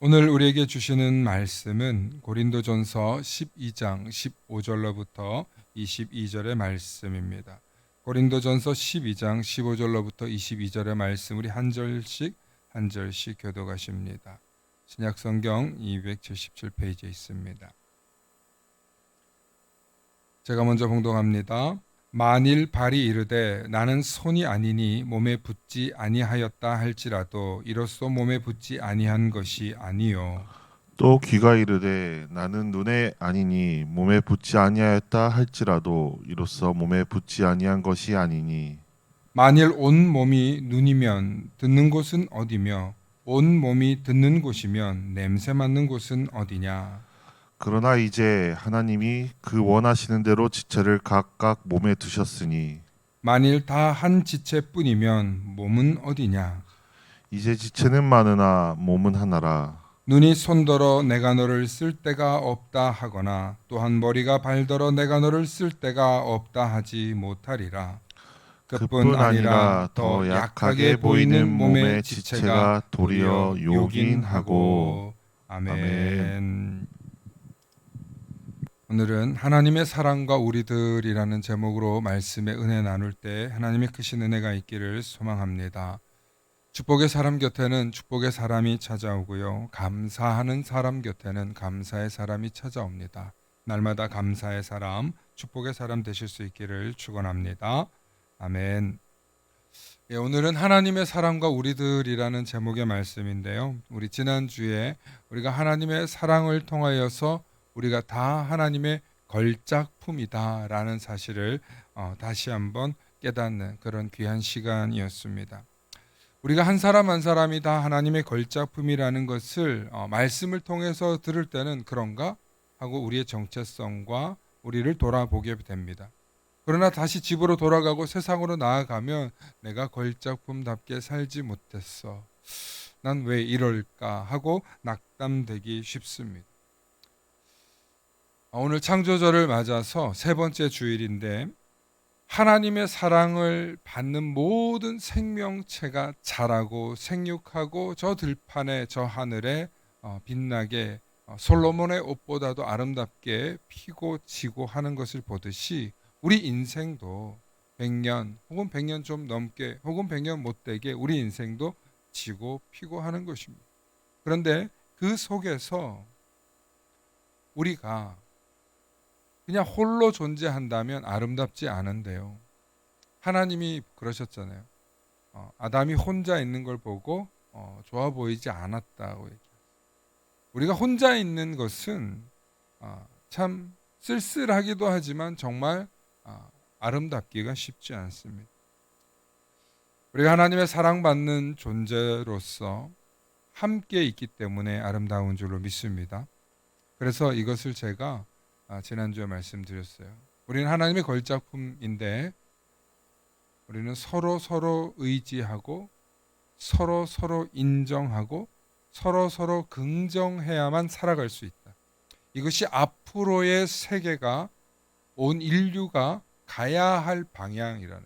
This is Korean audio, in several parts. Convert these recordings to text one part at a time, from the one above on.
오늘 우리에게 주시는 말씀은 고린도전서 12장 15절로부터 22절의 말씀입니다. 고린도전서 12장 15절로부터 22절의 말씀 우리 한 절씩 교독하십니다. 신약성경 277페이지에 있습니다. 제가 먼저 봉독합니다. 만일 발이 이르되 나는 손이 아니니 몸에 붙지 아니하였다 할지라도 이로써 몸에 붙지 아니한 것이 아니요. 또 귀가 이르되 나는 눈에 아니니 몸에 붙지 아니하였다 할지라도 이로써 몸에 붙지 아니한 것이 아니니 만일 온 몸이 눈이면 듣는 곳은 어디며 온 몸이 듣는 곳이면 냄새 맡는 곳은 어디냐. 그러나 이제 하나님이 그 원하시는 대로 지체를 각각 몸에 두셨으니 만일 다 한 지체뿐이면 몸은 어디냐. 이제 지체는 많으나 몸은 하나라. 눈이 손더러 내가 너를 쓸 데가 없다 하거나 또한 머리가 발더러 내가 너를 쓸 데가 없다 하지 못하리라. 그뿐 아니라 더 약하게 보이는 몸의 지체가 도리어 요긴하고. 아멘. 오늘은 하나님의 사랑과 우리들이라는 제목으로 말씀의 은혜 나눌 때 하나님의 크신 은혜가 있기를 소망합니다. 축복의 사람 곁에는 축복의 사람이 찾아오고요. 감사하는 사람 곁에는 감사의 사람이 찾아옵니다. 날마다 감사의 사람, 축복의 사람 되실 수 있기를 축원합니다. 아멘. 오늘은 하나님의 사랑과 우리들이라는 제목의 말씀인데요. 우리 지난주에 우리가 하나님의 사랑을 통하여서 우리가 다 하나님의 걸작품이다라는 사실을 다시 한번 깨닫는 그런 귀한 시간이었습니다. 우리가 한 사람 한 사람이 다 하나님의 걸작품이라는 것을 말씀을 통해서 들을 때는 그런가 하고 우리의 정체성과 우리를 돌아보게 됩니다. 그러나 다시 집으로 돌아가고 세상으로 나아가면 내가 걸작품답게 살지 못했어. 난 왜 이럴까 하고 낙담되기 쉽습니다. 오늘 창조절을 맞아서 세 번째 주일인데 하나님의 사랑을 받는 모든 생명체가 자라고 생육하고 저 들판에 저 하늘에 빛나게 솔로몬의 옷보다도 아름답게 피고 지고 하는 것을 보듯이 우리 인생도 100년 혹은 100년 좀 넘게 혹은 100년 못되게 우리 인생도 지고 피고 하는 것입니다. 그런데 그 속에서 우리가 그냥 홀로 존재한다면 아름답지 않은데요. 하나님이 그러셨잖아요. 아담이 혼자 있는 걸 보고 좋아 보이지 않았다고 얘기해요. 우리가 혼자 있는 것은 참 쓸쓸하기도 하지만 정말 아름답기가 쉽지 않습니다. 우리가 하나님의 사랑받는 존재로서 함께 있기 때문에 아름다운 줄로 믿습니다. 그래서 이것을 제가 지난주에 말씀드렸어요. 우리는 하나님의 걸작품인데 우리는 서로 의지하고 서로 인정하고 서로 긍정해야만 살아갈 수 있다. 이것이 앞으로의 세계가 온 인류가 가야 할 방향이라는,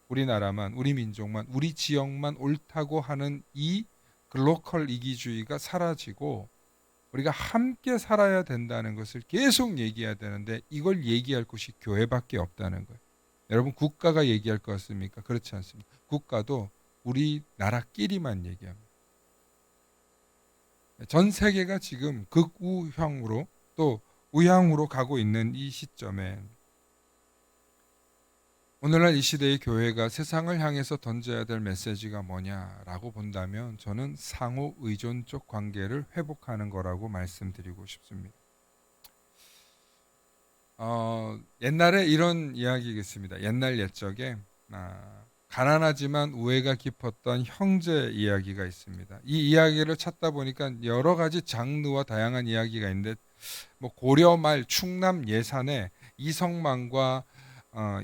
우리나라만, 우리 민족만, 우리 지역만 옳다고 하는 이 글로컬 이기주의가 사라지고 우리가 함께 살아야 된다는 것을 계속 얘기해야 되는데 이걸 얘기할 곳이 교회밖에 없다는 거예요. 여러분, 국가가 얘기할 것 같습니까? 그렇지 않습니다. 국가도 우리나라끼리만 얘기합니다. 전 세계가 지금 극우형으로 또 우향으로 가고 있는 이 시점에 오늘날 이 시대의 교회가 세상을 향해서 던져야 될 메시지가 뭐냐라고 본다면 저는 상호 의존적 관계를 회복하는 거라고 말씀드리고 싶습니다. 옛날에 이런 이야기가 있습니다. 옛날 옛적에 가난하지만 우애가 깊었던 형제 이야기가 있습니다. 이 이야기를 찾다 보니까 여러 가지 장르와 다양한 이야기가 있는데 뭐 고려 말 충남 예산에 이성만과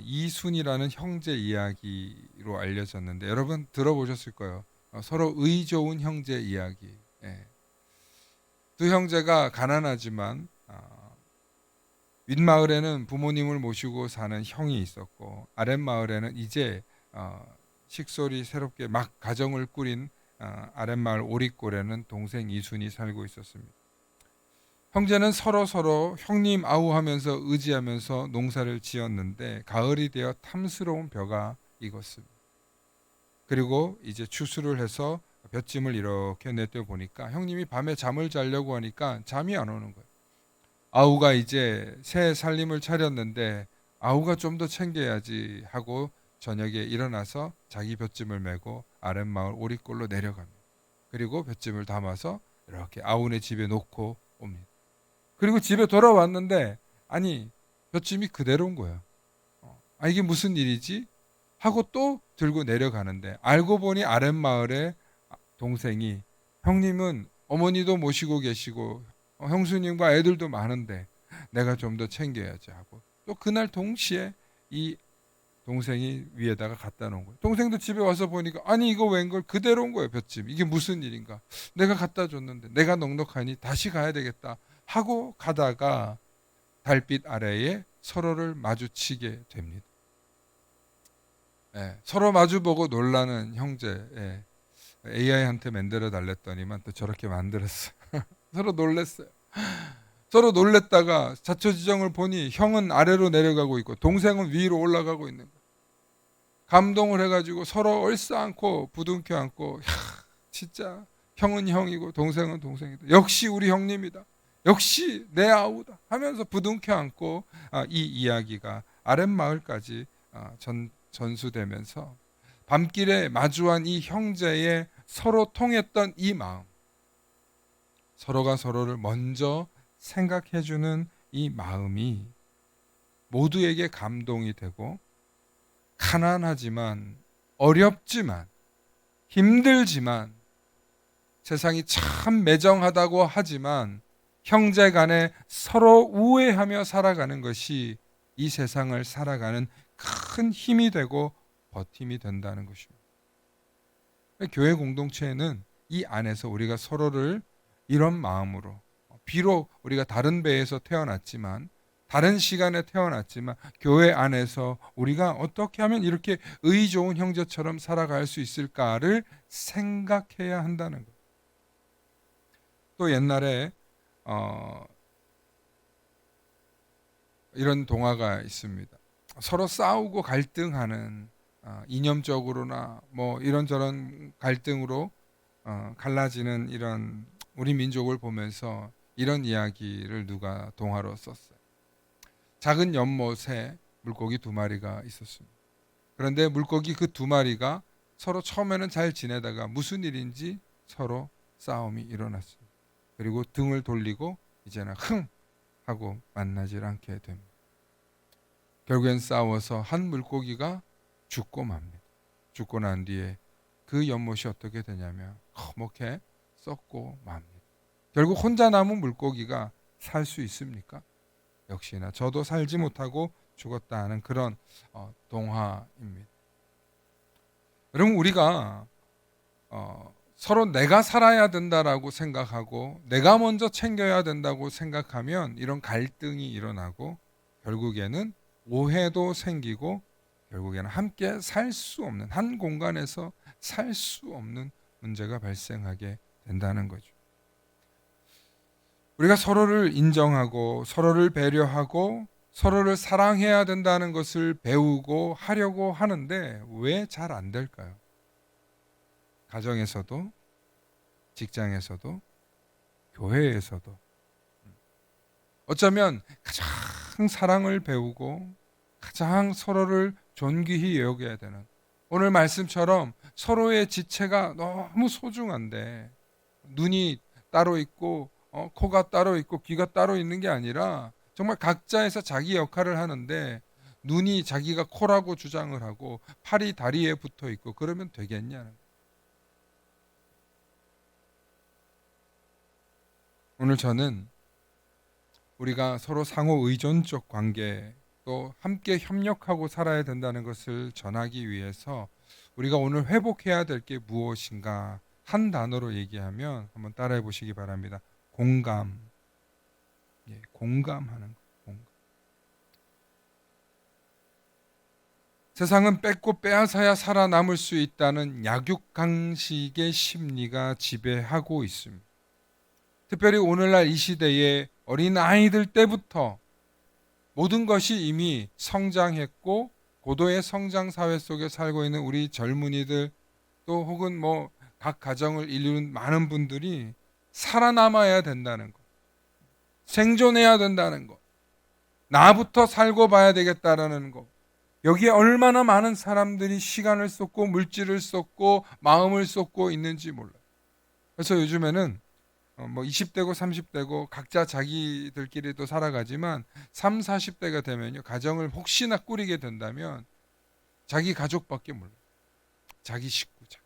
이순이라는 형제 이야기로 알려졌는데 여러분 들어보셨을 거예요. 서로 의 좋은 형제 이야기. 예. 두 형제가 가난하지만 윗마을에는 부모님을 모시고 사는 형이 있었고 아랫마을에는 이제 식솔이 새롭게 막 가정을 꾸린 아랫마을 오리골에는 동생 이순이 살고 있었습니다. 형제는 서로 형님 아우하면서 의지하면서 농사를 지었는데 가을이 되어 탐스러운 벼가 익었습니다. 그리고 이제 추수를 해서 볏짐을 이렇게 내떼 보니까 형님이 밤에 잠을 자려고 하니까 잠이 안 오는 거예요. 아우가 이제 새 살림을 차렸는데 아우가 좀 더 챙겨야지 하고 저녁에 일어나서 자기 볏짐을 메고 아랫마을 오리골로 내려갑니다. 그리고 볏짐을 담아서 이렇게 아우네 집에 놓고 옵니다. 그리고 집에 돌아왔는데 아니 볏짐이 그대로인 거예요. 이게 무슨 일이지? 하고 또 들고 내려가는데 알고 보니 아랫마을에 동생이 형님은 어머니도 모시고 계시고 형수님과 애들도 많은데 내가 좀 더 챙겨야지 하고 또 그날 동시에 이 동생이 위에다가 갖다 놓은 거예요. 동생도 집에 와서 보니까 아니 이거 웬걸 그대로 온 거예요. 볏짐 이게 무슨 일인가. 내가 갖다 줬는데 내가 넉넉하니 다시 가야 되겠다 하고 가다가 달빛 아래에 서로를 마주치게 됩니다. 서로 마주보고 놀라는 형제. AI한테 만들어 달랬더니만 또 저렇게 만들었어요. 서로 놀랬어요. 서로 놀랬다가 자초지종을 보니 형은 아래로 내려가고 있고 동생은 위로 올라가고 있는 거예요. 감동을 해가지고 서로 얼싸안고 부둥켜 안고 진짜 형은 형이고 동생은 동생이다. 역시 우리 형님이다. 역시 내 아우다 하면서 부둥켜 안고 이 이야기가 아랫마을까지 전수되면서 밤길에 마주한 이 형제의 서로 통했던 이 마음, 서로가 서로를 먼저 생각해주는 이 마음이 모두에게 감동이 되고 가난하지만 어렵지만 힘들지만 세상이 참 매정하다고 하지만 형제 간에 서로 우애하며 살아가는 것이 이 세상을 살아가는 큰 힘이 되고 버팀이 된다는 것입니다. 교회 공동체는 이 안에서 우리가 서로를 이런 마음으로 비록 우리가 다른 배에서 태어났지만 다른 시간에 태어났지만 교회 안에서 우리가 어떻게 하면 이렇게 의 좋은 형제처럼 살아갈 수 있을까를 생각해야 한다는 것. 또 옛날에 이런 동화가 있습니다. 서로 싸우고 갈등하는 이념적으로나 뭐 이런저런 갈등으로 갈라지는 이런 우리 민족을 보면서 이런 이야기를 누가 동화로 썼어요. 작은 연못에 물고기 두 마리가 있었습니다. 그런데 물고기 그 두 마리가 서로 처음에는 잘 지내다가 무슨 일인지 서로 싸움이 일어났습니다. 그리고 등을 돌리고 이제는 흥 하고 만나질 않게 됩니다. 결국엔 싸워서 한 물고기가 죽고 맙니다. 죽고 난 뒤에 그 연못이 어떻게 되냐면 허옇게 썩고 맙니다. 결국 혼자 남은 물고기가 살 수 있습니까? 역시나 저도 살지 못하고 죽었다 하는 그런 동화입니다. 여러분 우리가 서로 내가 살아야 된다라고 생각하고 내가 먼저 챙겨야 된다고 생각하면 이런 갈등이 일어나고 결국에는 오해도 생기고 결국에는 함께 살 수 없는 한 공간에서 살 수 없는 문제가 발생하게 된다는 거죠. 우리가 서로를 인정하고 서로를 배려하고 서로를 사랑해야 된다는 것을 배우고 하려고 하는데 왜 잘 안 될까요? 가정에서도 직장에서도 교회에서도 어쩌면 가장 사랑을 배우고 가장 서로를 존귀히 여겨야 되는 오늘 말씀처럼 서로의 지체가 너무 소중한데 눈이 따로 있고 코가 따로 있고 귀가 따로 있는 게 아니라 정말 각자에서 자기 역할을 하는데 눈이 자기가 코라고 주장을 하고 팔이 다리에 붙어 있고 그러면 되겠냐는 거예요. 오늘 저는 우리가 서로 상호 의존적 관계 또 함께 협력하고 살아야 된다는 것을 전하기 위해서 우리가 오늘 회복해야 될 게 무엇인가 한 단어로 얘기하면 한번 따라해 보시기 바랍니다. 공감. 예, 공감하는 거. 공감. 세상은 뺏고 빼앗아야 살아남을 수 있다는 약육강식의 심리가 지배하고 있습니다. 특별히 오늘날 이 시대에 어린 아이들 때부터 모든 것이 이미 성장했고 고도의 성장 사회 속에 살고 있는 우리 젊은이들 또 혹은 뭐 각 가정을 이루는 많은 분들이 살아남아야 된다는 것, 생존해야 된다는 것, 나부터 살고 봐야 되겠다라는 것, 여기에 얼마나 많은 사람들이 시간을 쏟고 물질을 쏟고 마음을 쏟고 있는지 몰라요. 그래서 요즘에는 뭐 20대고 30대고 각자 자기들끼리도 살아가지만 3, 40대가 되면요. 가정을 혹시나 꾸리게 된다면 자기 가족밖에 몰라요. 자기 식구자.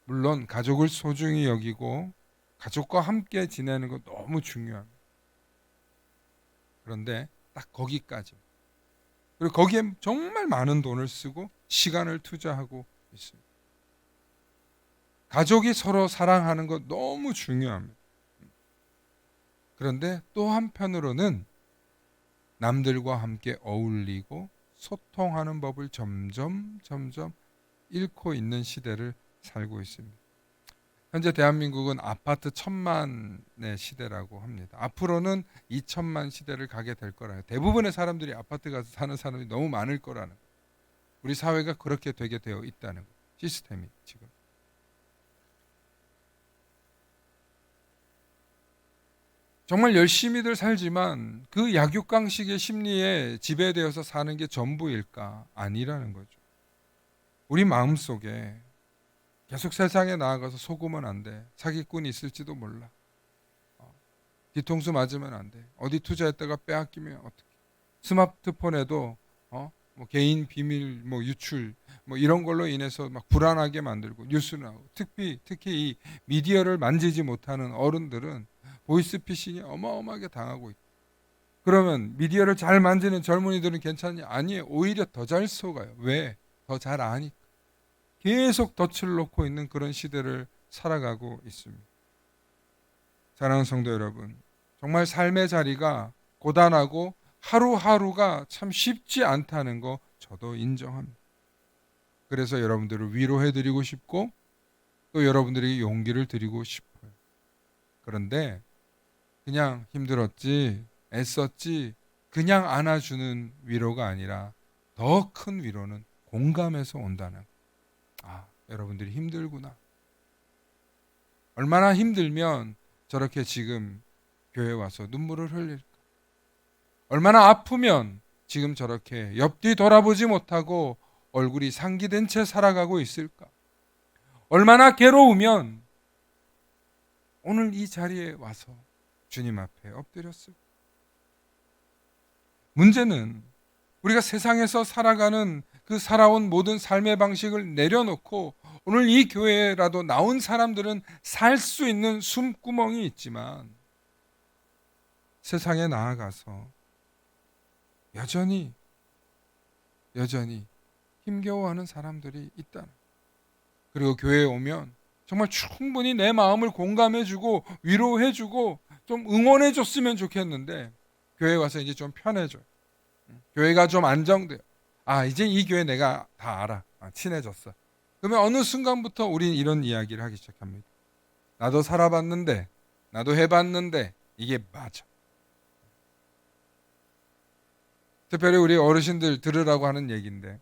물론 가족을 소중히 여기고 가족과 함께 지내는 거 너무 중요합니다. 그런데 딱 거기까지. 그리고 거기에 정말 많은 돈을 쓰고 시간을 투자하고 있습니다. 가족이 서로 사랑하는 거 너무 중요합니다. 그런데 또 한편으로는 남들과 함께 어울리고 소통하는 법을 점점 잃고 있는 시대를 살고 있습니다. 현재 대한민국은 아파트 1,000만의 시대라고 합니다. 앞으로는 2,000만 시대를 가게 될 거라요. 대부분의 사람들이 아파트 가서 사는 사람이 너무 많을 거라는, 우리 사회가 그렇게 되게 되어 있다는 시스템이 지금. 정말 열심히들 살지만 그 약육강식의 심리에 지배되어서 사는 게 전부일까? 아니라는 거죠. 우리 마음속에 계속 세상에 나아가서 속으면 안 돼. 사기꾼이 있을지도 몰라. 뒤통수 맞으면 안 돼. 어디 투자했다가 빼앗기면 어떻게? 스마트폰에도 뭐 개인 비밀 뭐 유출 뭐 이런 걸로 인해서 막 불안하게 만들고 뉴스 나오고 특히 이 미디어를 만지지 못하는 어른들은 보이스피싱이 어마어마하게 당하고 있다. 그러면 미디어를 잘 만지는 젊은이들은 괜찮냐? 아니에요. 오히려 더 잘 속아요. 왜? 더 잘 아니까. 계속 덫을 놓고 있는 그런 시대를 살아가고 있습니다. 사랑하는 성도 여러분, 정말 삶의 자리가 고단하고 하루하루가 참 쉽지 않다는 거 저도 인정합니다. 그래서 여러분들을 위로해드리고 싶고 또 여러분들에게 용기를 드리고 싶어요. 그런데 그냥 힘들었지, 애썼지, 그냥 안아주는 위로가 아니라 더 큰 위로는 공감해서 온다는, 여러분들이 힘들구나. 얼마나 힘들면 저렇게 지금 교회 와서 눈물을 흘릴까? 얼마나 아프면 지금 저렇게 옆뒤 돌아보지 못하고 얼굴이 상기된 채 살아가고 있을까? 얼마나 괴로우면 오늘 이 자리에 와서 주님 앞에 엎드렸을까? 문제는 우리가 세상에서 살아가는 그 살아온 모든 삶의 방식을 내려놓고 오늘 이 교회라도 나온 사람들은 살 수 있는 숨구멍이 있지만 세상에 나아가서 여전히 힘겨워하는 사람들이 있다. 그리고 교회에 오면 정말 충분히 내 마음을 공감해주고 위로해주고 좀 응원해줬으면 좋겠는데 교회에 와서 이제 좀 편해져요. 교회가 좀 안정돼요. 이제 이 교회 내가 다 알아. 친해졌어. 그러면 어느 순간부터 우린 이런 이야기를 하기 시작합니다. 나도 살아봤는데, 나도 해봤는데 이게 맞아. 특별히 우리 어르신들 들으라고 하는 얘기인데,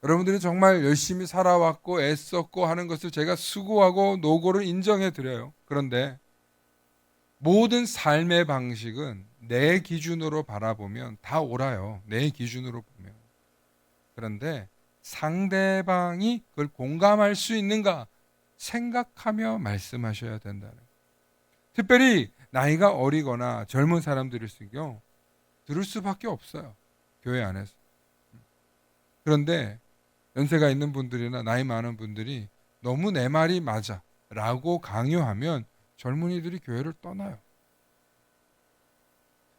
여러분들이 정말 열심히 살아왔고 애썼고 하는 것을 제가 수고하고 노고를 인정해 드려요. 그런데 모든 삶의 방식은 내 기준으로 바라보면 다 옳아요. 내 기준으로 보면. 그런데 상대방이 그걸 공감할 수 있는가 생각하며 말씀하셔야 된다는. 특별히 나이가 어리거나 젊은 사람들일수록 들을 수밖에 없어요. 교회 안에서. 그런데 연세가 있는 분들이나 나이 많은 분들이 너무 내 말이 맞아 라고 강요하면 젊은이들이 교회를 떠나요.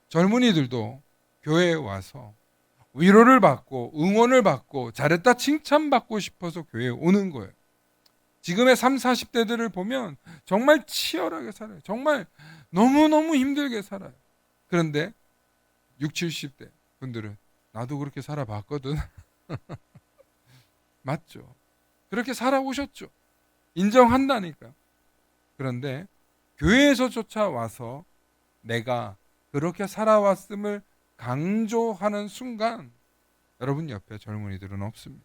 젊은이들도 교회에 와서 위로를 받고 응원을 받고 잘했다 칭찬받고 싶어서 교회에 오는 거예요. 지금의 30, 40대들을 보면 정말 치열하게 살아요. 정말 너무너무 힘들게 살아요. 그런데 60, 70대 분들은 나도 그렇게 살아봤거든. 맞죠? 그렇게 살아오셨죠. 인정한다니까. 그런데 교회에서 쫓아와서 내가 그렇게 살아왔음을 강조하는 순간 여러분 옆에 젊은이들은 없습니다.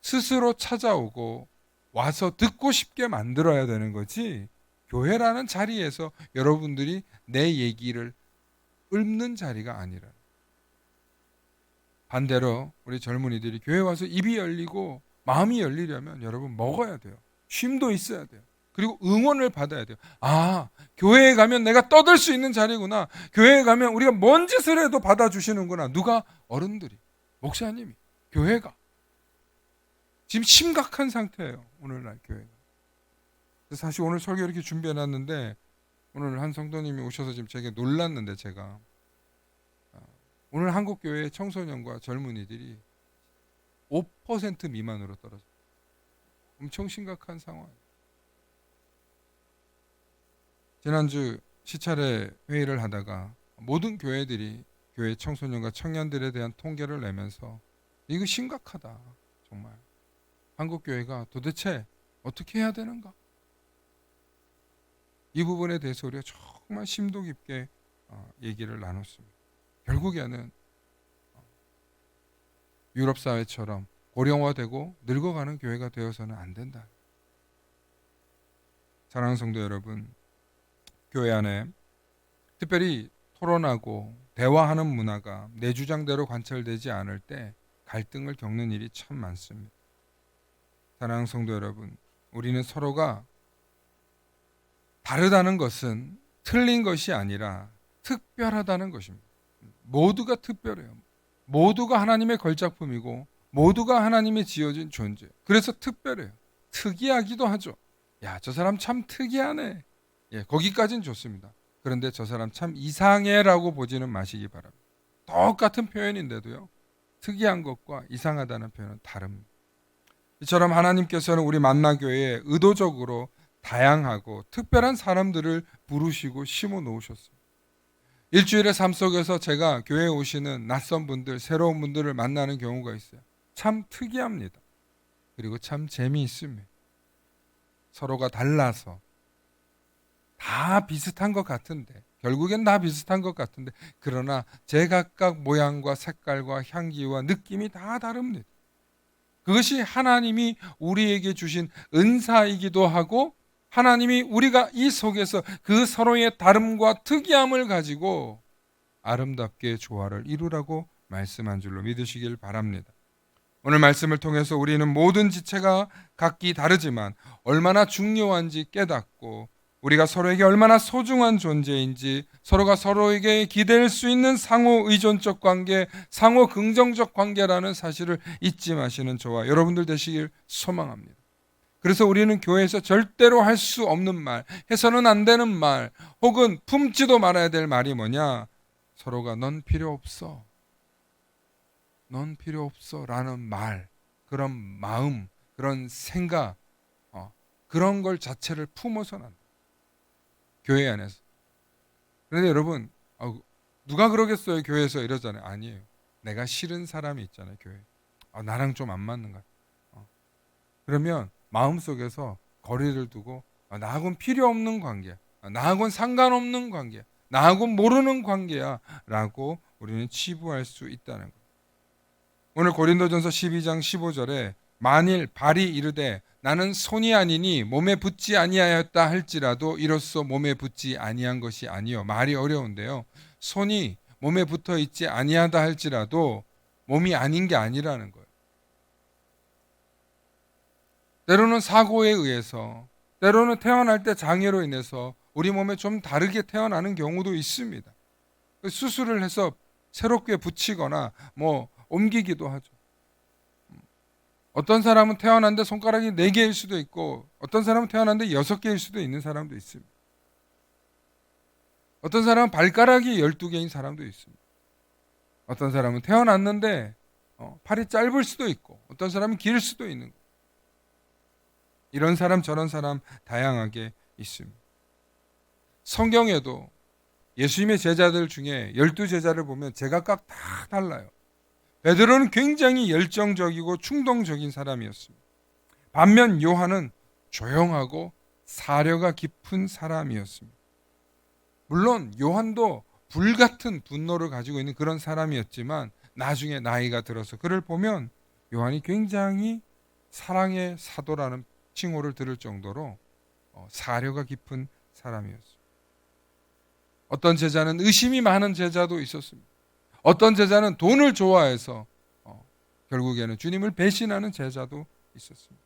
스스로 찾아오고 와서 듣고 싶게 만들어야 되는 거지, 교회라는 자리에서 여러분들이 내 얘기를 읊는 자리가 아니라. 반대로 우리 젊은이들이 교회 와서 입이 열리고 마음이 열리려면 여러분 먹어야 돼요. 쉼도 있어야 돼요. 그리고 응원을 받아야 돼요. 아, 교회에 가면 내가 떠들 수 있는 자리구나. 교회에 가면 우리가 뭔 짓을 해도 받아주시는구나. 누가? 어른들이, 목사님이, 교회가. 지금 심각한 상태예요. 오늘날 교회가. 사실 오늘 설교 이렇게 준비해놨는데 오늘 한 성도님이 오셔서 지금 제게 놀랐는데, 제가 오늘 한국 교회의 청소년과 젊은이들이 5% 미만으로 떨어져. 엄청 심각한 상황이에요. 지난주 시찰회 회의를 하다가 모든 교회들이 교회 청소년과 청년들에 대한 통계를 내면서 이거 심각하다. 정말 한국 교회가 도대체 어떻게 해야 되는가? 이 부분에 대해서 우리가 정말 심도 깊게 얘기를 나눴습니다. 결국에는 유럽 사회처럼 고령화되고 늙어가는 교회가 되어서는 안 된다. 사랑하는 성도 여러분, 교회 안에 특별히 토론하고 대화하는 문화가 내 주장대로 관철되지 않을 때 갈등을 겪는 일이 참 많습니다. 사랑하는 성도 여러분, 우리는 서로가 다르다는 것은 틀린 것이 아니라 특별하다는 것입니다. 모두가 특별해요. 모두가 하나님의 걸작품이고 모두가 하나님의 지어진 존재. 그래서 특별해요. 특이하기도 하죠. 야, 저 사람 참 특이하네. 예, 거기까지는 좋습니다. 그런데 저 사람 참 이상해라고 보지는 마시기 바랍니다. 똑같은 표현인데도요, 특이한 것과 이상하다는 표현은 다릅니다. 이처럼 하나님께서는 우리 만나교회에 의도적으로 다양하고 특별한 사람들을 부르시고 심어 놓으셨습니다. 일주일의 삶 속에서 제가 교회에 오시는 낯선 분들, 새로운 분들을 만나는 경우가 있어요. 참 특이합니다. 그리고 참 재미있습니다. 서로가 달라서 다 비슷한 것 같은데, 결국엔 다 비슷한 것 같은데, 그러나 제각각 모양과 색깔과 향기와 느낌이 다 다릅니다. 그것이 하나님이 우리에게 주신 은사이기도 하고, 하나님이 우리가 이 속에서 그 서로의 다름과 특이함을 가지고 아름답게 조화를 이루라고 말씀한 줄로 믿으시길 바랍니다. 오늘 말씀을 통해서 우리는 모든 지체가 각기 다르지만 얼마나 중요한지 깨닫고, 우리가 서로에게 얼마나 소중한 존재인지, 서로가 서로에게 기댈 수 있는 상호 의존적 관계, 상호 긍정적 관계라는 사실을 잊지 마시는 저와 여러분들 되시길 소망합니다. 그래서 우리는 교회에서 절대로 할 수 없는 말, 해서는 안 되는 말, 혹은 품지도 말아야 될 말이 뭐냐? 서로가 넌 필요 없어, 넌 필요 없어 라는 말, 그런 마음, 그런 생각, 그런 걸 자체를 품어서는 안 돼. 교회 안에서. 그런데 여러분, 누가 그러겠어요? 교회에서 이러잖아요. 아니에요. 내가 싫은 사람이 있잖아요. 교회. 나랑 좀 안 맞는 거야. 그러면 마음속에서 거리를 두고 나하고는 필요 없는 관계야, 나하고는 상관없는 관계야, 나하고는 모르는 관계야 라고 우리는 치부할 수 있다는 거예요. 오늘 고린도전서 12장 15절에 만일 발이 이르되 나는 손이 아니니 몸에 붙지 아니하였다 할지라도 이로써 몸에 붙지 아니한 것이 아니요. 말이 어려운데요, 손이 몸에 붙어 있지 아니하다 할지라도 몸이 아닌 게 아니라는 거예요. 때로는 사고에 의해서, 때로는 태어날 때 장애로 인해서 우리 몸에 좀 다르게 태어나는 경우도 있습니다. 수술을 해서 새롭게 붙이거나 뭐 옮기기도 하죠. 어떤 사람은 태어났는데 손가락이 4개일 수도 있고 어떤 사람은 태어났는데 6개일 수도 있는 사람도 있습니다. 어떤 사람은 발가락이 12개인 사람도 있습니다. 어떤 사람은 태어났는데 팔이 짧을 수도 있고 어떤 사람은 길 수도 있는 거예요. 이런 사람 저런 사람 다양하게 있습니다. 성경에도 예수님의 제자들 중에 12제자를 보면 제각각 다 달라요. 베드로는 굉장히 열정적이고 충동적인 사람이었습니다. 반면 요한은 조용하고 사려가 깊은 사람이었습니다. 물론 요한도 불같은 분노를 가지고 있는 그런 사람이었지만 나중에 나이가 들어서 그를 보면 요한이 굉장히 사랑의 사도라는 칭호를 들을 정도로 사려가 깊은 사람이었습니다. 어떤 제자는 의심이 많은 제자도 있었습니다. 어떤 제자는 돈을 좋아해서 결국에는 주님을 배신하는 제자도 있었습니다.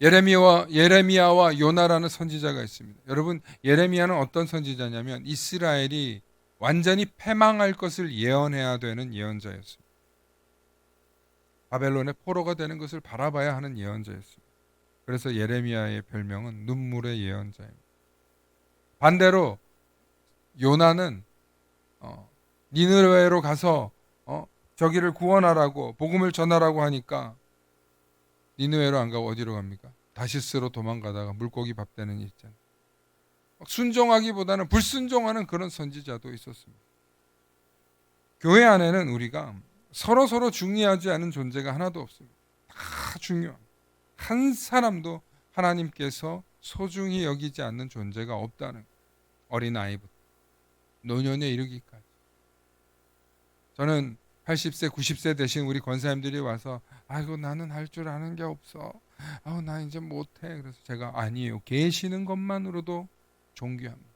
예레미야와 요나라는 선지자가 있습니다. 여러분, 예레미야는 어떤 선지자냐면 이스라엘이 완전히 패망할 것을 예언해야 되는 예언자였습니다. 바벨론의 포로가 되는 것을 바라봐야 하는 예언자였습니다. 그래서 예레미야의 별명은 눈물의 예언자입니다. 반대로 요나는 니느웨로 가서 저기를 구원하라고 복음을 전하라고 하니까 니느웨로 안 가고 어디로 갑니까? 다시스로 도망가다가 물고기 밥 되는 일 있잖아요. 순종하기보다는 불순종하는 그런 선지자도 있었습니다. 교회 안에는 우리가 서로 중요하지 않은 존재가 하나도 없습니다. 다 중요합니다. 한 사람도 하나님께서 소중히 여기지 않는 존재가 없다는 거예요. 어린아이부터 노년에 이르기까지. 저는 80세, 90세 되신 우리 권사님들이 와서 아이고 나는 할 줄 아는 게 없어. 나 이제 못해. 그래서 제가 아니에요. 계시는 것만으로도 존귀합니다.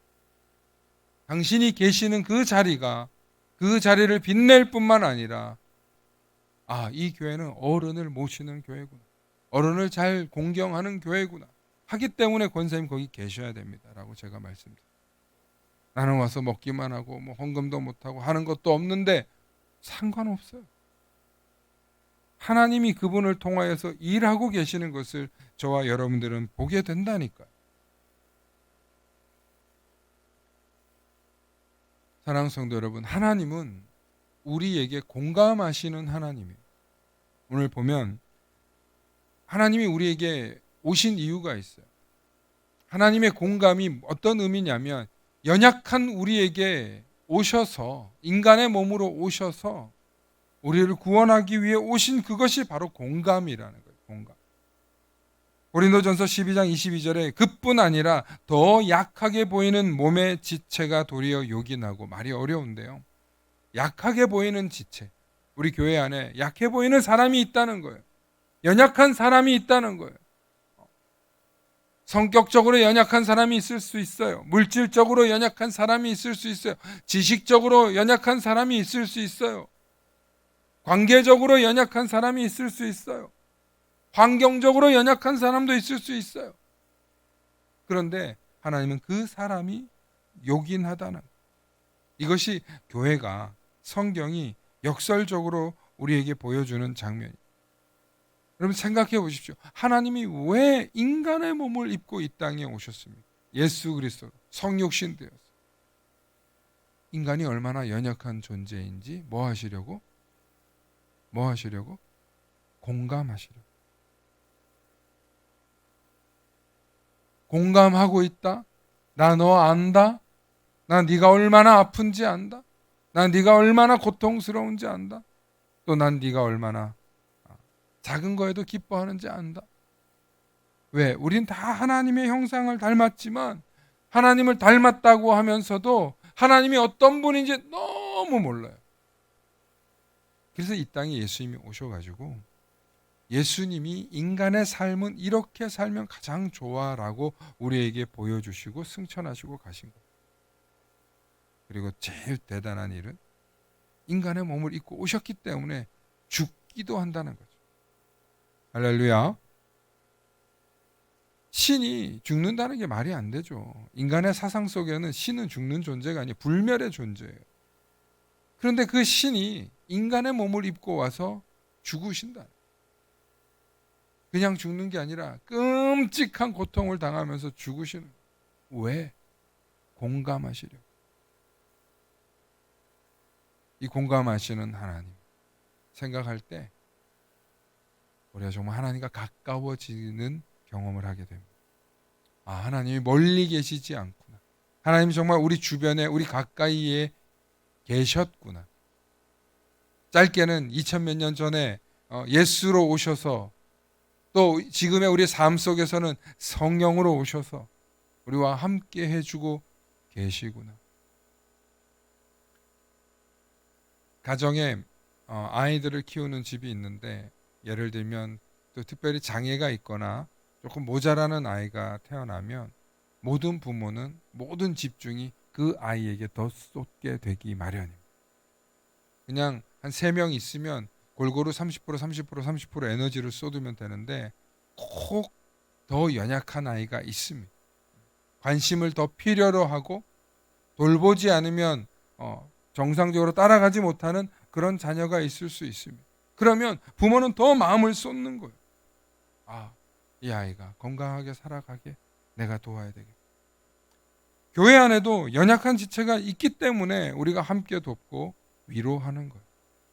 당신이 계시는 그 자리가 그 자리를 빛낼 뿐만 아니라 이 교회는 어른을 모시는 교회구나. 어른을 잘 공경하는 교회구나. 하기 때문에 권사님 거기 계셔야 됩니다. 라고 제가 말씀드립니다. 나는 와서 먹기만 하고 뭐 헌금도 못하고 하는 것도 없는데 상관없어요. 하나님이 그분을 통하여서 일하고 계시는 것을 저와 여러분들은 보게 된다니까요. 사랑하는 성도 여러분, 하나님은 우리에게 공감하시는 하나님이에요. 오늘 보면 하나님이 우리에게 오신 이유가 있어요. 하나님의 공감이 어떤 의미냐면 연약한 우리에게 오셔서 인간의 몸으로 오셔서 우리를 구원하기 위해 오신 그것이 바로 공감이라는 거예요. 공감. 고린도전서 12장 22절에 그뿐 아니라 더 약하게 보이는 몸의 지체가 도리어 요긴하고, 말이 어려운데요. 약하게 보이는 지체. 우리 교회 안에 약해 보이는 사람이 있다는 거예요. 연약한 사람이 있다는 거예요. 성격적으로 연약한 사람이 있을 수 있어요. 물질적으로 연약한 사람이 있을 수 있어요. 지식적으로 연약한 사람이 있을 수 있어요. 관계적으로 연약한 사람이 있을 수 있어요. 환경적으로 연약한 사람도 있을 수 있어요. 그런데 하나님은 그 사람이 요긴하다는, 이것이 교회가, 성경이 역설적으로 우리에게 보여주는 장면이에요. 여러분 생각해 보십시오. 하나님이 왜 인간의 몸을 입고 이 땅에 오셨습니까? 예수 그리스도 성육신 되어서. 인간이 얼마나 연약한 존재인지 뭐 하시려고? 공감하시려고. 공감하고 있다. 나 너 안다. 나 네가 얼마나 아픈지 안다. 난 네가 얼마나 고통스러운지 안다. 또 난 네가 얼마나 작은 거에도 기뻐하는지 안다. 왜? 우린 다 하나님의 형상을 닮았지만 하나님을 닮았다고 하면서도 하나님이 어떤 분인지 너무 몰라요. 그래서 이 땅에 예수님이 오셔가지고 예수님이 인간의 삶은 이렇게 살면 가장 좋아라고 우리에게 보여주시고 승천하시고 가신 거예요. 그리고 제일 대단한 일은 인간의 몸을 입고 오셨기 때문에 죽기도 한다는 거죠. 할렐루야. 신이 죽는다는 게 말이 안 되죠. 인간의 사상 속에는 신은 죽는 존재가 아니에요. 불멸의 존재예요. 그런데 그 신이 인간의 몸을 입고 와서 죽으신다. 그냥 죽는 게 아니라 끔찍한 고통을 당하면서 죽으시는 거예요. 왜? 공감하시려. 이 공감하시는 하나님 생각할 때 우리가 정말 하나님과 가까워지는 경험을 하게 됩니다. 아, 하나님이 멀리 계시지 않구나. 하나님이 정말 우리 주변에 우리 가까이에 계셨구나. 짧게는 2000몇 년 전에 예수로 오셔서 또 지금의 우리 삶 속에서는 성령으로 오셔서 우리와 함께 해주고 계시구나. 가정에 아이들을 키우는 집이 있는데 예를 들면 또 특별히 장애가 있거나 조금 모자라는 아이가 태어나면 모든 부모는 모든 집중이 그 아이에게 더 쏟게 되기 마련입니다. 그냥 한 3명 있으면 골고루 30%, 30%, 30% 에너지를 쏟으면 되는데 꼭 더 연약한 아이가 있습니다. 관심을 더 필요로 하고 돌보지 않으면 정상적으로 따라가지 못하는 그런 자녀가 있을 수 있습니다. 그러면 부모는 더 마음을 쏟는 거예요. 아, 이 아이가 건강하게 살아가게 내가 도와야 되겠다. 교회 안에도 연약한 지체가 있기 때문에 우리가 함께 돕고 위로하는 거예요.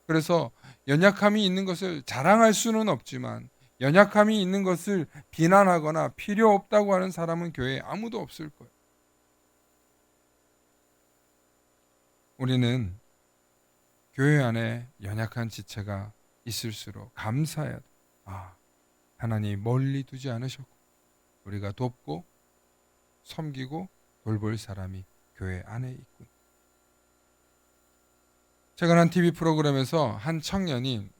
그래서 연약함이 있는 것을 자랑할 수는 없지만 연약함이 있는 것을 비난하거나 필요 없다고 하는 사람은 교회에 아무도 없을 거예요. 우리는 교회 안에 연약한 지체가 있을수록 감사해야 돼. 아, 하나님 멀리 두지 않으셨고 우리가 돕고 섬기고 돌볼 사람이 교회 안에 있군. 최근 한 TV 프로그램에서 한 청년이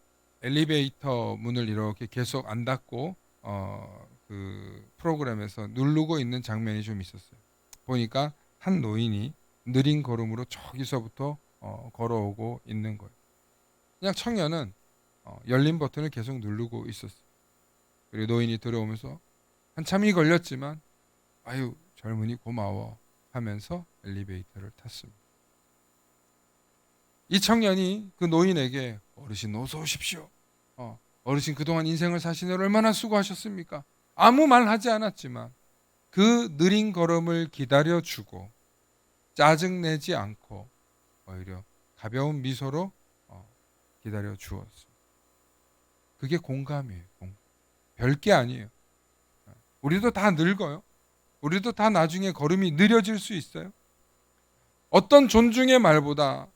엘리베이터 문을 이렇게 계속 안 닫고 그 프로그램에서 누르고 있는 장면이 좀 있었어요. 보니까 한 노인이 느린 걸음으로 저기서부터 걸어오고 있는 거예요. 그냥 청년은 열린 버튼을 계속 누르고 있었어요. 그리고 노인이 들어오면서 한참이 걸렸지만 아유 젊은이 고마워 하면서 엘리베이터를 탔습니다. 이 청년이 그 노인에게 어르신 어서 오십시오. 어르신 그동안 인생을 사시느라 얼마나 수고하셨습니까? 아무 말 하지 않았지만 그 느린 걸음을 기다려주고 짜증내지 않고 오히려 가벼운 미소로 기다려 주었어요. 그게 공감이에요. 별게 아니에요. 우리도 다 늙어요. 우리도 다 나중에 걸음이 느려질 수 있어요. 어떤 존중의 말보다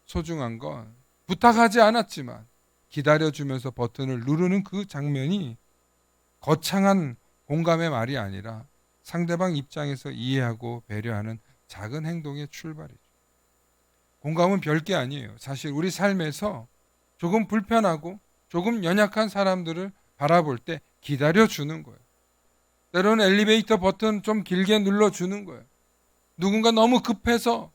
소중한 건 부탁하지 않았지만 기다려주면서 버튼을 누르는 그 장면이 거창한 공감의 말이 아니라 상대방 입장에서 이해하고 배려하는 작은 행동의 출발이죠. 공감은 별게 아니에요. 사실 우리 삶에서 조금 불편하고 조금 연약한 사람들을 바라볼 때 기다려주는 거예요. 때로는 엘리베이터 버튼 좀 길게 눌러주는 거예요. 누군가 너무 급해서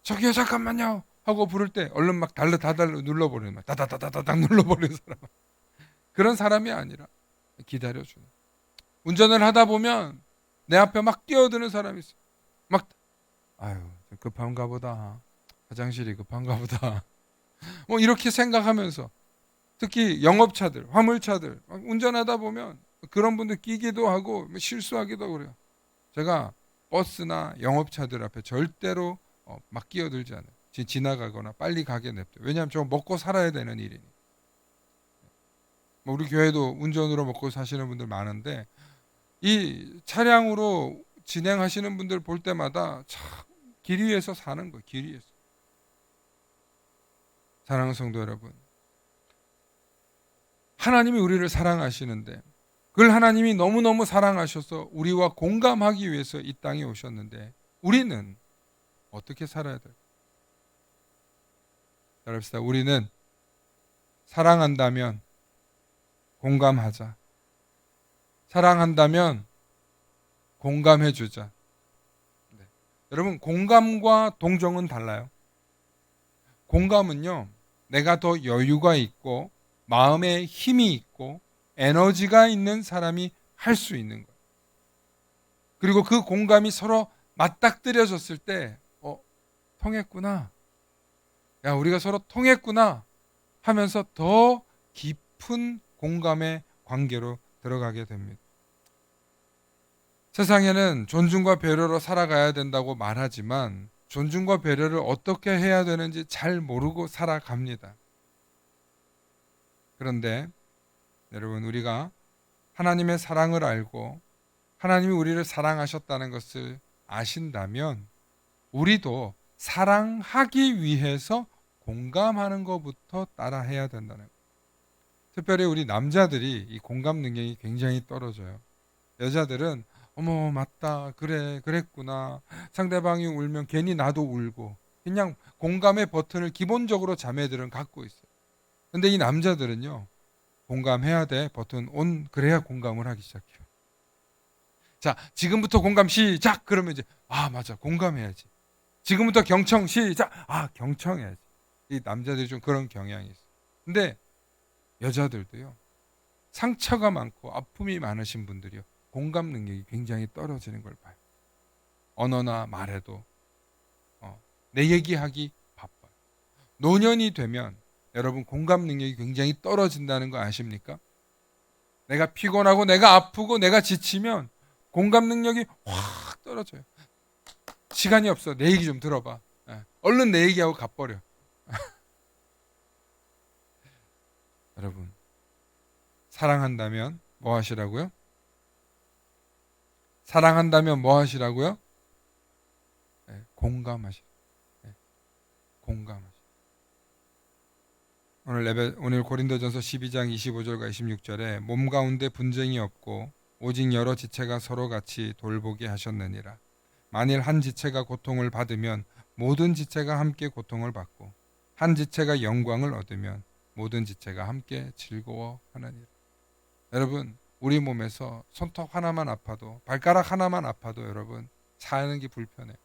저기요 잠깐만요 하고 부를 때 얼른 막 다달로 눌러버리는 막 다다다다닥 눌러버리는 사람. 그런 사람이 아니라 기다려주는. 운전을 하다 보면 내 앞에 막 뛰어드는 사람이 있어. 막 아유 급한가 보다. 화장실이 급한가 보다. 뭐 이렇게 생각하면서 특히 영업차들, 화물차들 운전하다 보면 그런 분들 끼기도 하고 실수하기도 그래요. 제가 버스나 영업차들 앞에 절대로 막 끼어들지 않아요. 지나가거나 빨리 가게 냅둬요. 왜냐하면 저거 먹고 살아야 되는 일이니. 우리 교회도 운전으로 먹고 사시는 분들 많은데 이 차량으로 진행하시는 분들 볼 때마다 참 길 위에서 사는 거예요. 길 위에서. 사랑하는 성도 여러분, 하나님이 우리를 사랑하시는데 그걸 하나님이 너무너무 사랑하셔서 우리와 공감하기 위해서 이 땅에 오셨는데 우리는 어떻게 살아야 될까요? 따라합시다. 우리는 사랑한다면 공감하자. 사랑한다면 공감해주자. 네. 여러분 공감과 동정은 달라요. 공감은요, 내가 더 여유가 있고 마음에 힘이 있고 에너지가 있는 사람이 할 수 있는 거예요. 그리고 그 공감이 서로 맞닥뜨려졌을 때 통했구나. 야, 우리가 서로 통했구나 하면서 더 깊은 공감의 관계로 들어가게 됩니다. 세상에는 존중과 배려로 살아가야 된다고 말하지만 존중과 배려를 어떻게 해야 되는지 잘 모르고 살아갑니다. 그런데 여러분, 우리가 하나님의 사랑을 알고 하나님이 우리를 사랑하셨다는 것을 아신다면 우리도 사랑하기 위해서 공감하는 것부터 따라해야 된다는 거예요. 특별히 우리 남자들이 이 공감 능력이 굉장히 떨어져요. 여자들은 어머 맞다 그래 그랬구나, 상대방이 울면 괜히 나도 울고, 그냥 공감의 버튼을 기본적으로 자매들은 갖고 있어요. 근데 이 남자들은요, 공감해야 돼 버튼 온, 그래야 공감을 하기 시작해요. 자, 지금부터 공감 시작 그러면 이제 맞아, 공감해야지. 지금부터 경청 시작, 경청해야지. 이 남자들이 좀 그런 경향이 있어요. 근데 여자들도요, 상처가 많고 아픔이 많으신 분들이요, 공감 능력이 굉장히 떨어지는 걸 봐요. 언어나 말에도 내 얘기하기 바빠요. 노년이 되면 여러분 공감 능력이 굉장히 떨어진다는 거 아십니까? 내가 피곤하고 내가 아프고 내가 지치면 공감 능력이 확 떨어져요. 시간이 없어, 내 얘기 좀 들어봐. 얼른 내 얘기하고 가버려. 여러분, 사랑한다면 뭐 하시라고요? 사랑한다면 뭐 하시라고요? 공감하시. 공감하시. 오늘 고린도전서 12장 25절과 26절에 몸 가운데 분쟁이 없고 오직 여러 지체가 서로 같이 돌보게 하셨느니라. 만일 한 지체가 고통을 받으면 모든 지체가 함께 고통을 받고 한 지체가 영광을 얻으면 모든 지체가 함께 즐거워하느니라. 여러분, 우리 몸에서 손톱 하나만 아파도, 발가락 하나만 아파도 여러분 사는 게 불편해요.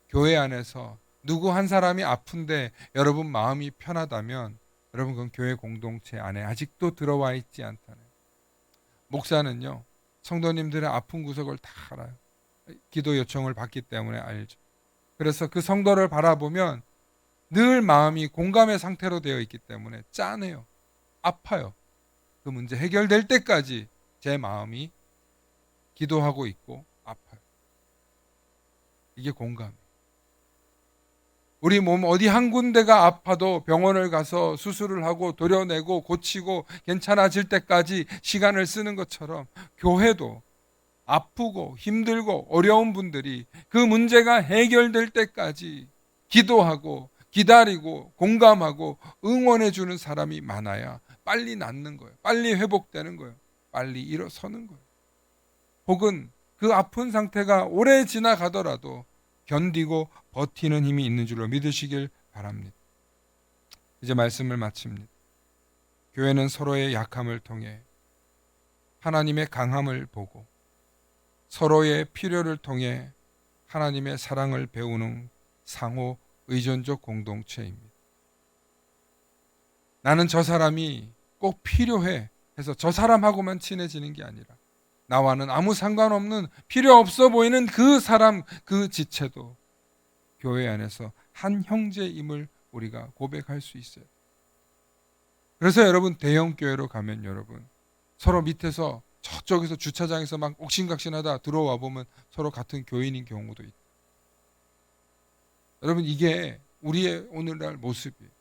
교회 안에서 누구 한 사람이 아픈데 여러분 마음이 편하다면 여러분 그건 교회 공동체 안에 아직도 들어와 있지 않다는. 목사는요, 성도님들의 아픈 구석을 다 알아요. 기도 요청을 받기 때문에 알죠. 그래서 그 성도를 바라보면 늘 마음이 공감의 상태로 되어 있기 때문에 짠해요. 아파요. 그 문제 해결될 때까지 제 마음이 기도하고 있고 아파요. 이게 공감이에요. 우리 몸 어디 한 군데가 아파도 병원을 가서 수술을 하고 도려내고 고치고 괜찮아질 때까지 시간을 쓰는 것처럼 교회도 아프고 힘들고 어려운 분들이 그 문제가 해결될 때까지 기도하고 기다리고 공감하고 응원해 주는 사람이 많아야 빨리 낫는 거예요. 빨리 회복되는 거예요. 빨리 일어서는 거예요. 혹은 그 아픈 상태가 오래 지나가더라도 견디고 버티는 힘이 있는 줄로 믿으시길 바랍니다. 이제 말씀을 마칩니다. 교회는 서로의 약함을 통해 하나님의 강함을 보고 서로의 필요를 통해 하나님의 사랑을 배우는 상호 의존적 공동체입니다. 나는 저 사람이 꼭 필요해 해서 저 사람하고만 친해지는 게 아니라 나와는 아무 상관없는 필요 없어 보이는 그 사람, 그 지체도 교회 안에서 한 형제임을 우리가 고백할 수 있어요. 그래서 여러분 대형 교회로 가면 여러분 서로 밑에서 저쪽에서 주차장에서 막 옥신각신하다 들어와 보면 서로 같은 교인인 경우도 있다. 여러분 이게 우리의 오늘날 모습이에요.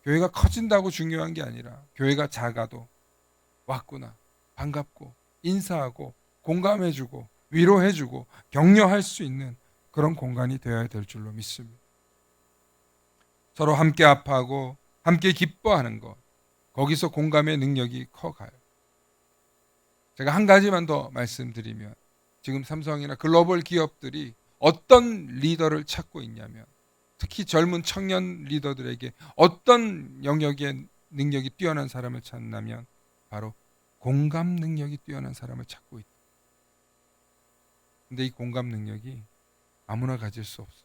교회가 커진다고 중요한 게 아니라 교회가 작아도 왔구나, 반갑고 인사하고 공감해주고 위로해주고 격려할 수 있는 그런 공간이 되어야 될 줄로 믿습니다. 서로 함께 아파하고 함께 기뻐하는 것, 거기서 공감의 능력이 커가요. 제가 한 가지만 더 말씀드리면 지금 삼성이나 글로벌 기업들이 어떤 리더를 찾고 있냐면 특히 젊은 청년 리더들에게 어떤 영역의 능력이 뛰어난 사람을 찾냐면 바로 공감 능력이 뛰어난 사람을 찾고 있다. 근데 이 공감 능력이 아무나 가질 수 없어.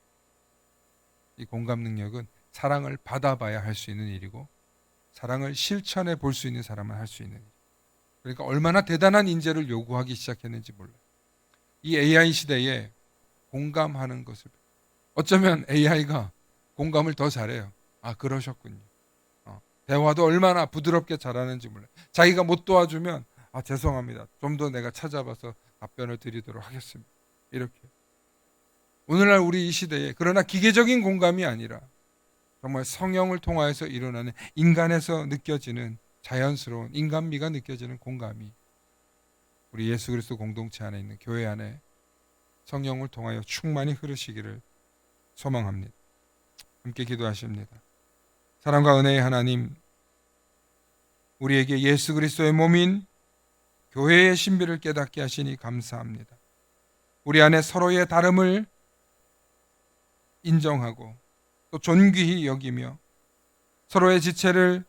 이 공감 능력은 사랑을 받아봐야 할 수 있는 일이고 사랑을 실천해 볼 수 있는 사람은 할 수 있는 일. 그러니까 얼마나 대단한 인재를 요구하기 시작했는지 몰라요. 이 AI 시대에 공감하는 것을, 어쩌면 AI가 공감을 더 잘해요. 아, 그러셨군요. 대화도 얼마나 부드럽게 잘하는지 몰라요. 자기가 못 도와주면 아, 죄송합니다. 좀 더 내가 찾아봐서 답변을 드리도록 하겠습니다. 이렇게. 오늘날 우리 이 시대에, 그러나 기계적인 공감이 아니라 정말 성령을 통하여서 일어나는, 인간에서 느껴지는 자연스러운 인간미가 느껴지는 공감이 우리 예수 그리스도 공동체 안에 있는 교회 안에 성령을 통하여 충만히 흐르시기를 소망합니다. 함께 기도하십니다. 사랑과 은혜의 하나님, 우리에게 예수 그리스도의 몸인 교회의 신비를 깨닫게 하시니 감사합니다. 우리 안에 서로의 다름을 인정하고 또 존귀히 여기며 서로의 지체를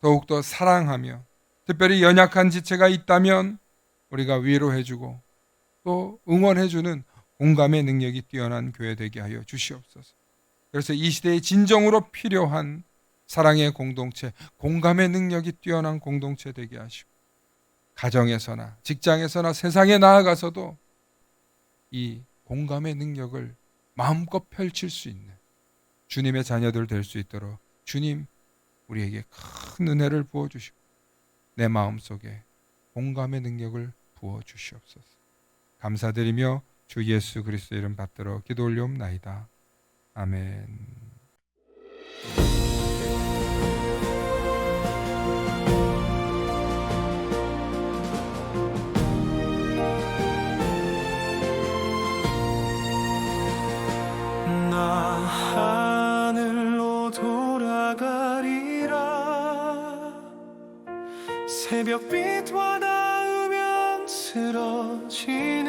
더욱더 사랑하며, 특별히 연약한 지체가 있다면 우리가 위로해주고 또 응원해주는 공감의 능력이 뛰어난 교회 되게 하여 주시옵소서. 그래서 이 시대에 진정으로 필요한 사랑의 공동체, 공감의 능력이 뛰어난 공동체 되게 하시고, 가정에서나 직장에서나 세상에 나아가서도 이 공감의 능력을 마음껏 펼칠 수 있는 주님의 자녀들 될 수 있도록 주님, 우리에게 큰 은혜를 부어주시고 내 마음속에 공감의 능력을 부어주시옵소서. 감사드리며 주 예수 그리스도 이름 받들어 기도 올리옵나이다. 아멘. 나 하늘로 돌아가리라. 새벽빛과 닿으면 쓰러지는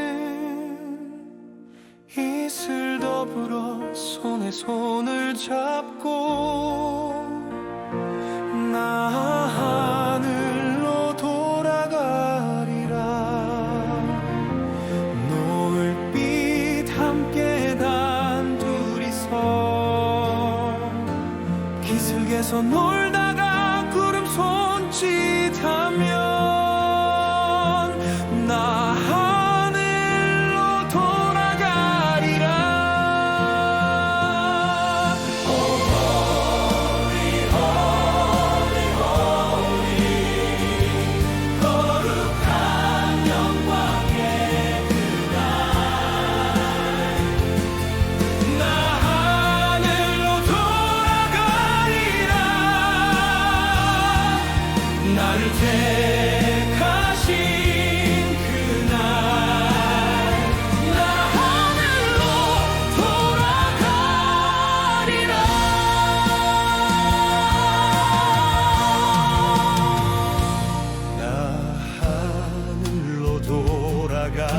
이슬 더불어 손에 손을 잡고 나 하늘로 돌아가리라. 노을빛 함께 기슭에서 놀다가 구름 손짓하면 나 하늘로 돌아가리라. Oh, holy, holy, holy. 거룩한 영광의 그날 나 하늘로 나를 택하신 그날 나 하늘로 돌아가리라. 나 하늘로 돌아가리라.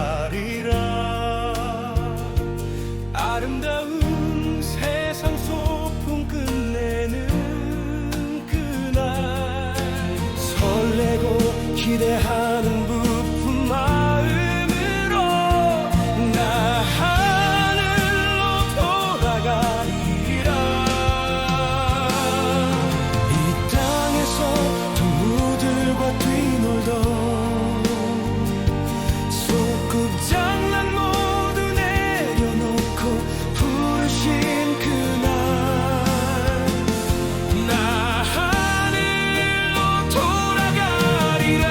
아름다운 세상 소풍 끝내는 설레고 기대하는 부푼 마음으로 나 하늘로 돌아가리라. 이 땅에서 동무들과 뛰놀던 소꿉장난 모두 내려놓고 부르신 그날 나 하늘로 돌아가리라.